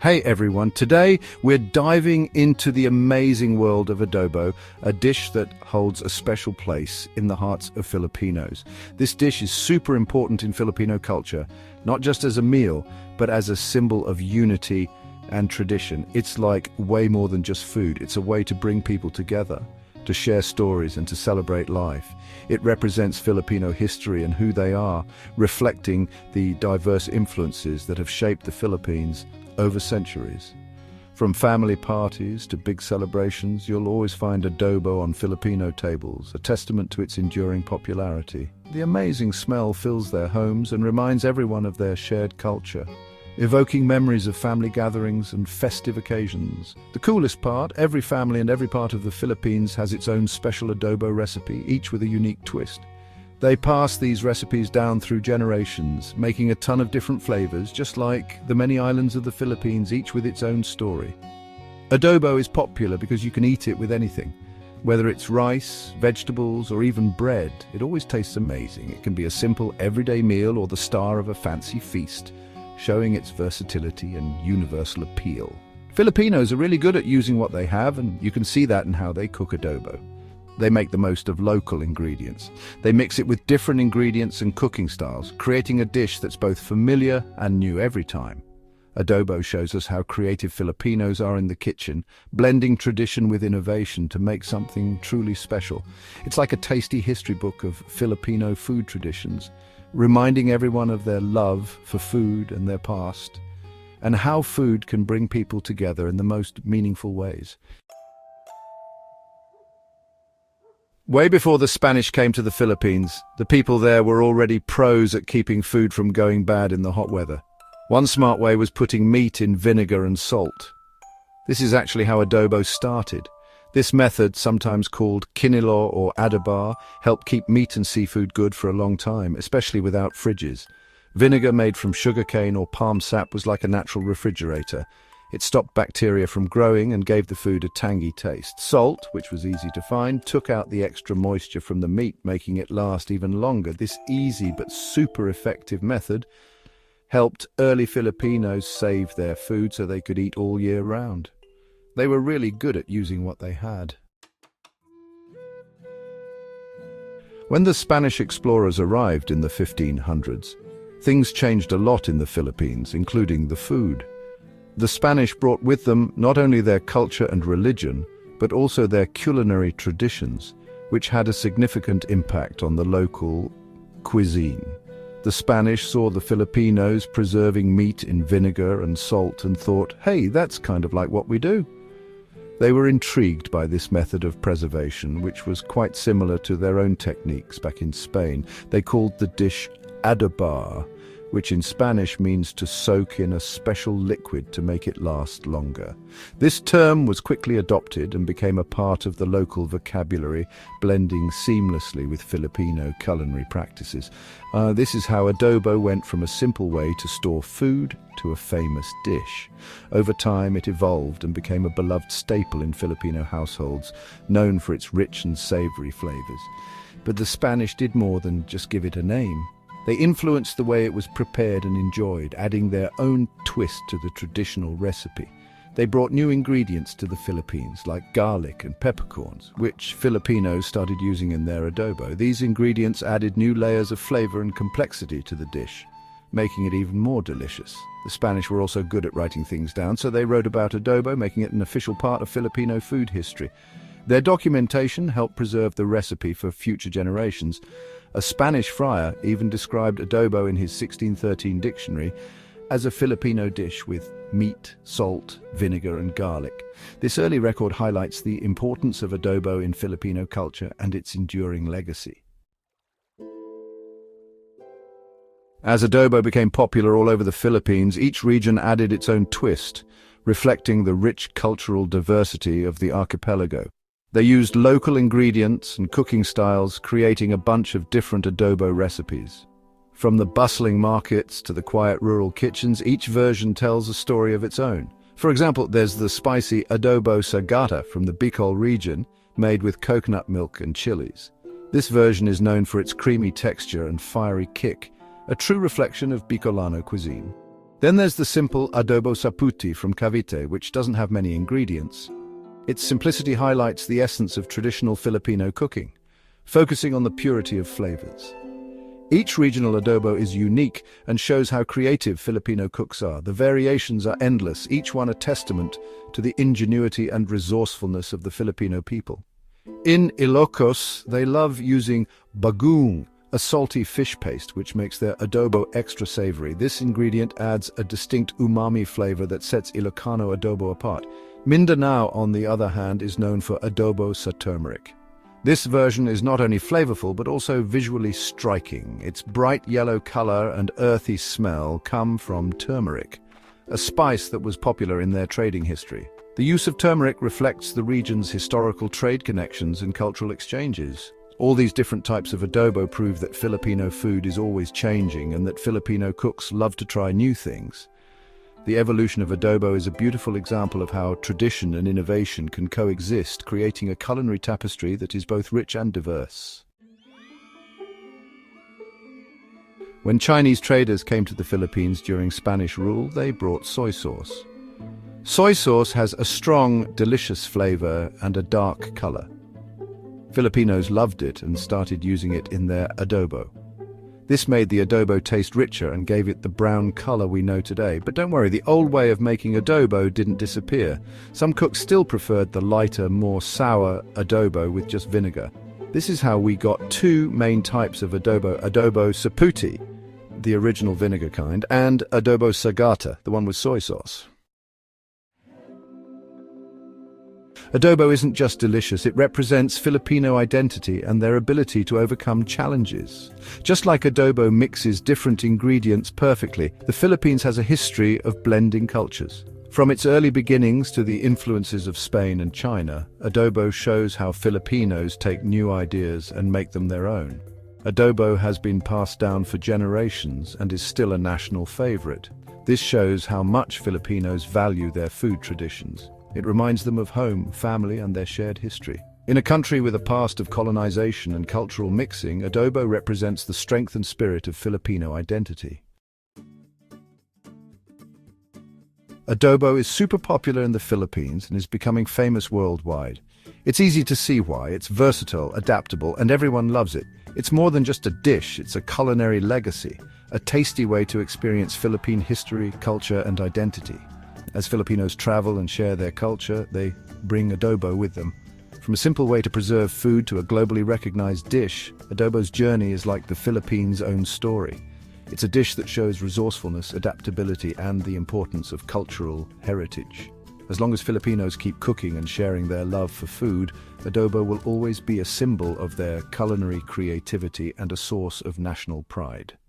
Hey everyone, today we're diving into the amazing world of adobo, a dish that holds a special place in the hearts of Filipinos. This dish is super important in Filipino culture, not just as a meal, but as a symbol of unity and tradition. It's like way more than just food. It's a way to bring people together, to share stories and to celebrate life. It represents Filipino history and who they are, reflecting the diverse influences that have shaped the Philippines over centuries. From family parties to big celebrations, you'll always find adobo on Filipino tables, a testament to its enduring popularity. The amazing smell fills their homes and reminds everyone of their shared culture, evoking memories of family gatherings and festive occasions. The coolest part, every family and every part of the Philippines has its own special adobo recipe, each with a unique twist. They pass these recipes down through generations, making a ton of different flavors, just like the many islands of the Philippines, each with its own story. Adobo is popular because you can eat it with anything. Whether it's rice, vegetables, or even bread, it always tastes amazing. It can be a simple, everyday meal or the star of a fancy feast, showing its versatility and universal appeal. Filipinos are really good at using what they have, and you can see that in how they cook adobo. They make the most of local ingredients. They mix it with different ingredients and cooking styles, creating a dish that's both familiar and new every time. Adobo shows us how creative Filipinos are in the kitchen, blending tradition with innovation to make something truly special. It's like a tasty history book of Filipino food traditions, reminding everyone of their love for food and their past, and how food can bring people together in the most meaningful ways. Way before the Spanish came to the Philippines, the people there were already pros at keeping food from going bad in the hot weather. One smart way was putting meat in vinegar and salt. This is actually how adobo started. This method, sometimes called kinilo or adobo, helped keep meat and seafood good for a long time, especially without fridges. Vinegar made from sugarcane or palm sap was like a natural refrigerator. It stopped bacteria from growing and gave the food a tangy taste. Salt, which was easy to find, took out the extra moisture from the meat, making it last even longer. This easy but super effective method helped early Filipinos save their food so they could eat all year round. They were really good at using what they had. When the Spanish explorers arrived in the 1500s, things changed a lot in the Philippines, including the food. The Spanish brought with them not only their culture and religion, but also their culinary traditions, which had a significant impact on the local cuisine. The Spanish saw the Filipinos preserving meat in vinegar and salt and thought, hey, that's kind of like what we do. They were intrigued by this method of preservation, which was quite similar to their own techniques back in Spain. They called the dish adobar, which in Spanish means to soak in a special liquid to make it last longer. This term was quickly adopted and became a part of the local vocabulary, blending seamlessly with Filipino culinary practices. This is how adobo went from a simple way to store food to a famous dish. Over time, it evolved and became a beloved staple in Filipino households, known for its rich and savory flavors. But the Spanish did more than just give it a name. They influenced the way it was prepared and enjoyed, adding their own twist to the traditional recipe. They brought new ingredients to the Philippines, like garlic and peppercorns, which Filipinos started using in their adobo. These ingredients added new layers of flavor and complexity to the dish, making it even more delicious. The Spanish were also good at writing things down, so they wrote about adobo, making it an official part of Filipino food history. Their documentation helped preserve the recipe for future generations. A Spanish friar even described adobo in his 1613 dictionary as a Filipino dish with meat, salt, vinegar, and garlic. This early record highlights the importance of adobo in Filipino culture and its enduring legacy. As adobo became popular all over the Philippines, each region added its own twist, reflecting the rich cultural diversity of the archipelago. They used local ingredients and cooking styles, creating a bunch of different adobo recipes. From the bustling markets to the quiet rural kitchens, each version tells a story of its own. For example, there's the spicy adobo sa gata from the Bicol region, made with coconut milk and chilies. This version is known for its creamy texture and fiery kick, a true reflection of Bicolano cuisine. Then there's the simple adobo sa puti from Cavite, which doesn't have many ingredients. Its simplicity highlights the essence of traditional Filipino cooking, focusing on the purity of flavors. Each regional adobo is unique and shows how creative Filipino cooks are. The variations are endless, each one a testament to the ingenuity and resourcefulness of the Filipino people. In Ilocos, they love using bagoong, a salty fish paste which makes their adobo extra savory. This ingredient adds a distinct umami flavor that sets Ilocano adobo apart. Mindanao, on the other hand, is known for adobo sa turmeric. This version is not only flavorful but also visually striking. Its bright yellow color and earthy smell come from turmeric, a spice that was popular in their trading history. The use of turmeric reflects the region's historical trade connections and cultural exchanges. All these different types of adobo prove that Filipino food is always changing and that Filipino cooks love to try new things. The evolution of adobo is a beautiful example of how tradition and innovation can coexist, creating a culinary tapestry that is both rich and diverse. When Chinese traders came to the Philippines during Spanish rule, they brought soy sauce. Soy sauce has a strong, delicious flavor and a dark color. Filipinos loved it and started using it in their adobo. This made the adobo taste richer and gave it the brown color we know today. But don't worry, the old way of making adobo didn't disappear. Some cooks still preferred the lighter, more sour adobo with just vinegar. This is how we got two main types of adobo: adobo sa puti, the original vinegar kind, and adobo sa gata, the one with soy sauce. Adobo isn't just delicious, it represents Filipino identity and their ability to overcome challenges. Just like adobo mixes different ingredients perfectly, the Philippines has a history of blending cultures. From its early beginnings to the influences of Spain and China, adobo shows how Filipinos take new ideas and make them their own. Adobo has been passed down for generations and is still a national favorite. This shows how much Filipinos value their food traditions. It reminds them of home, family, and their shared history. In a country with a past of colonization and cultural mixing, adobo represents the strength and spirit of Filipino identity. Adobo is super popular in the Philippines and is becoming famous worldwide. It's easy to see why. It's versatile, adaptable, and everyone loves it. It's more than just a dish, it's a culinary legacy, a tasty way to experience Philippine history, culture, and identity. As Filipinos travel and share their culture, they bring adobo with them. From a simple way to preserve food to a globally recognized dish, adobo's journey is like the Philippines' own story. It's a dish that shows resourcefulness, adaptability, and the importance of cultural heritage. As long as Filipinos keep cooking and sharing their love for food, adobo will always be a symbol of their culinary creativity and a source of national pride.